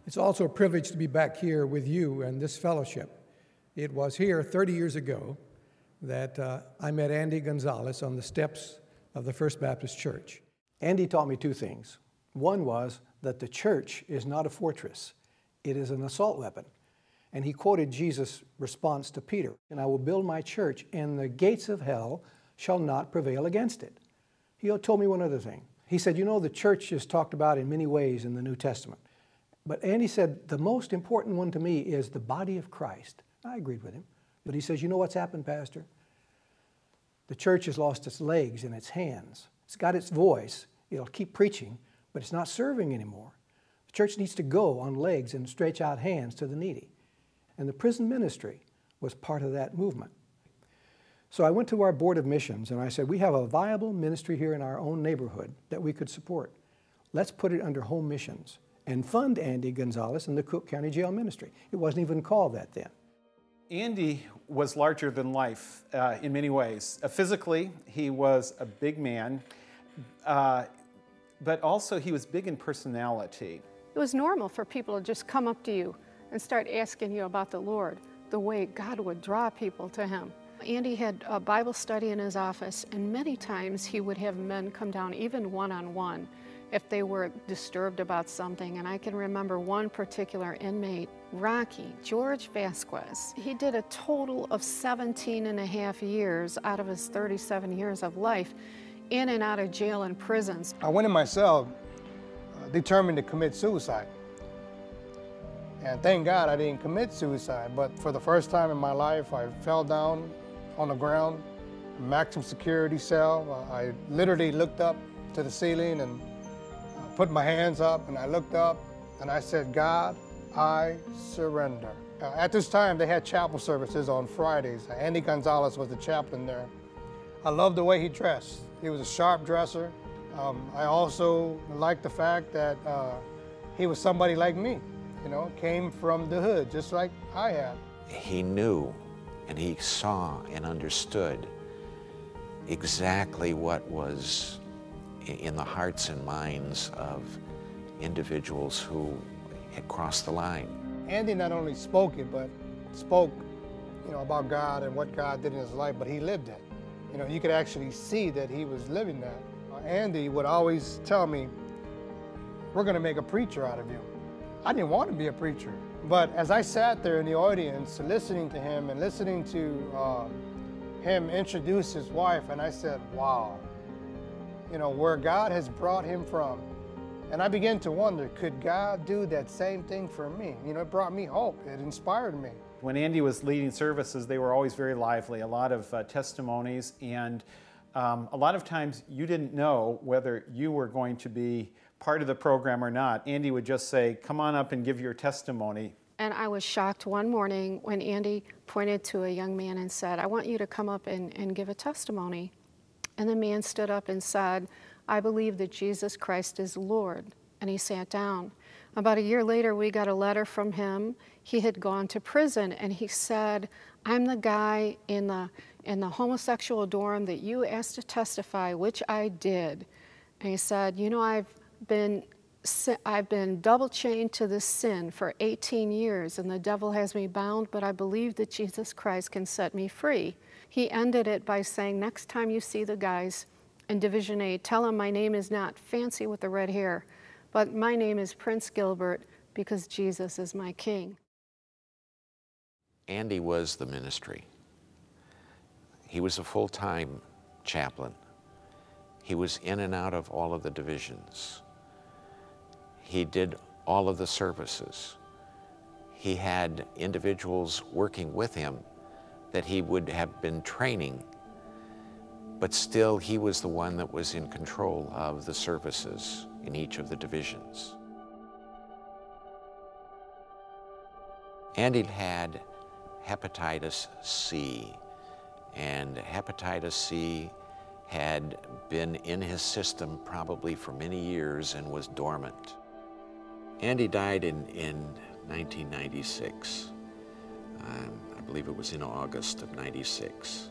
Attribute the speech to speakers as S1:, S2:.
S1: It's also a privilege to be back here with you and this fellowship. It was here 30 years ago that I met Andy Gonzalez on the steps of the First Baptist Church.
S2: Andy taught me two things. One was that the church is not a fortress. It is an assault weapon. And he quoted Jesus' response to Peter, "And I will build my church, and the gates of hell shall not prevail against it." He told me one other thing. He said, you know, the church is talked about in many ways in the New Testament. But Andy said, the most important one to me is the body of Christ. I agreed with him. But he says, you know what's happened, Pastor? The church has lost its legs and its hands. It's got its voice. It'll keep preaching, but it's not serving anymore. The church needs to go on legs and stretch out hands to the needy. And the prison ministry was part of that movement. So I went to our Board of Missions and I said, we have a viable ministry here in our own neighborhood that we could support. Let's put it under home missions and fund Andy Gonzalez and the Cook County Jail Ministry. It wasn't even called that then.
S3: Andy was larger than life in many ways. Physically, he was a big man, but also he was big in personality.
S4: It was normal for people to just come up to you and start asking you about the Lord, the way God would draw people to Him. Andy had a Bible study in his office, and many times he would have men come down, even one-on-one, if they were disturbed about something. And I can remember one particular inmate, Rocky, George Vasquez. He did a total of 17 and a half years out of his 37 years of life in and out of jail and prisons.
S5: I went in my cell determined to commit suicide. And thank God I didn't commit suicide, but for the first time in my life, I fell down on the ground, maximum security cell. I literally looked up to the ceiling and put my hands up, and I looked up and I said, God, I surrender. At this time, they had chapel services on Fridays. Andy Gonzalez was the chaplain there. I loved the way he dressed. He was a sharp dresser. I also liked the fact that he was somebody like me, you know, came from the hood, just like I had.
S6: He knew and he saw and understood exactly what was in the hearts and minds of individuals who had crossed the line.
S5: Andy not only spoke it, but spoke, you know, about God and what God did in his life, but he lived it. You know, you could actually see that he was living that. Andy would always tell me, we're gonna make a preacher out of you. I didn't want to be a preacher, but as I sat there in the audience listening to him and listening to him introduce his wife, and I said, wow, you know, where God has brought him from. And I began to wonder, could God do that same thing for me? You know, it brought me hope, it inspired me.
S3: When Andy was leading services, they were always very lively, a lot of testimonies, and a lot of times you didn't know whether you were going to be part of the program or not. Andy would just say, come on up and give your testimony.
S4: And I was shocked one morning when Andy pointed to a young man and said, I want you to come up and give a testimony. And the man stood up and said, I believe that Jesus Christ is Lord. And he sat down. About a year later, we got a letter from him. He had gone to prison, and he said, I'm the guy in the homosexual dorm that you asked to testify, which I did. And he said, you know, I've been double chained to this sin for 18 years, and the devil has me bound, but I believe that Jesus Christ can set me free. He ended it by saying, next time you see the guys in Division 8, tell them my name is not Fancy with the red hair, but my name is Prince Gilbert because Jesus is my king.
S6: Andy was the ministry. He was a full-time chaplain. He was in and out of all of the divisions. He did all of the services. He had individuals working with him that he would have been training, but still he was the one that was in control of the services in each of the divisions. Andy had hepatitis C, and hepatitis C had been in his system probably for many years and was dormant. Andy died in 1996. I believe it was in August of '96.